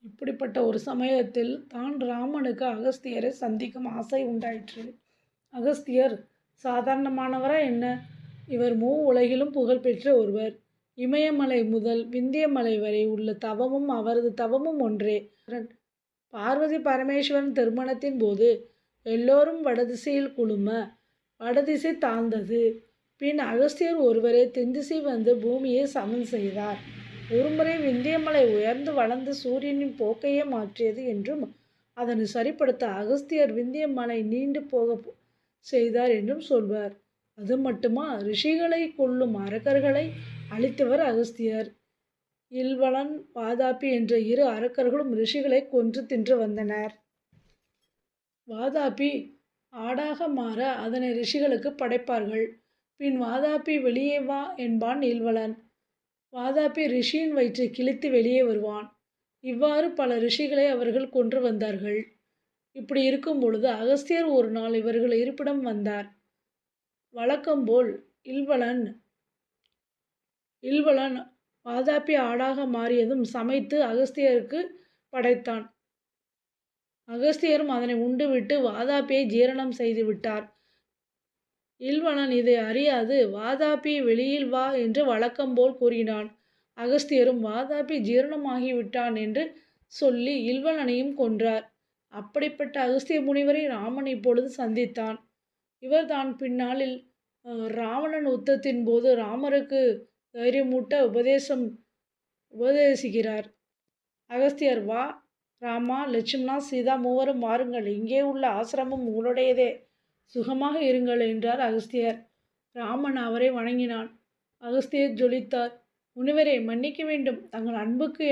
இப்படிப்பட்ட ஒரு சமயத்தில் தான் ராமனுக்கு அகஸ்தியரை சந்திக்கும் ஆசை உண்டாயிற்று. அகஸ்தியர் சாதாரணமானவரா என்ன? இவர் உலகிலும் புகழ்பெற்ற ஒருவர். இமயமலை முதல் விந்தியமலை வரை உள்ள தவமும் அவரது தவமும் ஒன்றே. பார்வதி பரமேஸ்வரன் திருமணத்தின் போது எல்லோரும் வடதிசையில் குழும வடதிசை தாழ்ந்தது. பின் அகஸ்தியர் ஒருவரே தென்திசை வந்து பூமியை சமன் செய்தார். ஒருமுறை விந்தியமலை உயர்ந்து வளர்ந்து சூரியனின் போக்கையே மாற்றியது என்றும் அதனை சரிப்படுத்த அகஸ்தியர் விந்தியமலை நீண்டு போக செய்தார் என்றும் சொல்வார். அது மட்டுமா, ரிஷிகளை கொல்லும் அரக்கர்களை அழித்தவர் அகஸ்தியர். இல்வலன் வாதாபி என்ற இரு அரக்கர்களும் ரிஷிகளை கொன்று தின்று வந்தனர். வாதாபி ஆடாக மாற அதனை ரிஷிகளுக்கு படைப்பார்கள். பின் வாதாபி வெளியே வா என்பான் இல்வலன். வாதாபி ரிஷியின் வயிற்றை கிழித்து வெளியே வருவான். இவ்வாறு பல ரிஷிகளை அவர்கள் கொன்று வந்தார்கள். இப்படி இருக்கும் பொழுது அகஸ்தியர் ஒரு நாள் இவர்கள் இருப்பிடம் வந்தார். வழக்கம்போல் இல்வலன் வாதாபி ஆடாக மாறியதும் சமைத்து அகஸ்தியருக்கு படைத்தான். அகஸ்தியரும் அதனை உண்டுவிட்டு வாதாபியை ஜீரணம் செய்து விட்டார். இல்வலன் இதை அறியாது வாதாபி வெளியில் வா என்று வழக்கம்போல் கூறினான். அகஸ்தியரும் வாதாபி ஜீரணமாகிவிட்டான் என்று சொல்லி இல்வலனையும் கொன்றார். அப்படிப்பட்ட அகஸ்திய முனிவரை ராமன் இப்பொழுது சந்தித்தான். இவர்தான் பின்னாளில் ராவணன் யுத்தத்தின் போது ராமருக்கு தைரியமூட்ட உபதேசிக்கிறார். அகஸ்தியர், வா ராமா, லட்சுமணா, சீதா மூவரும் வாருங்கள், இங்கே உள்ள ஆசிரமம் உங்களுடையதே, சுகமாக இருங்கள் என்றார் அகஸ்தியர். ராமன் அவரை வணங்கினான். அகஸ்தியர் ஜொலித்தார். முனிவரே, மன்னிக்க வேண்டும், தங்கள் அன்புக்கு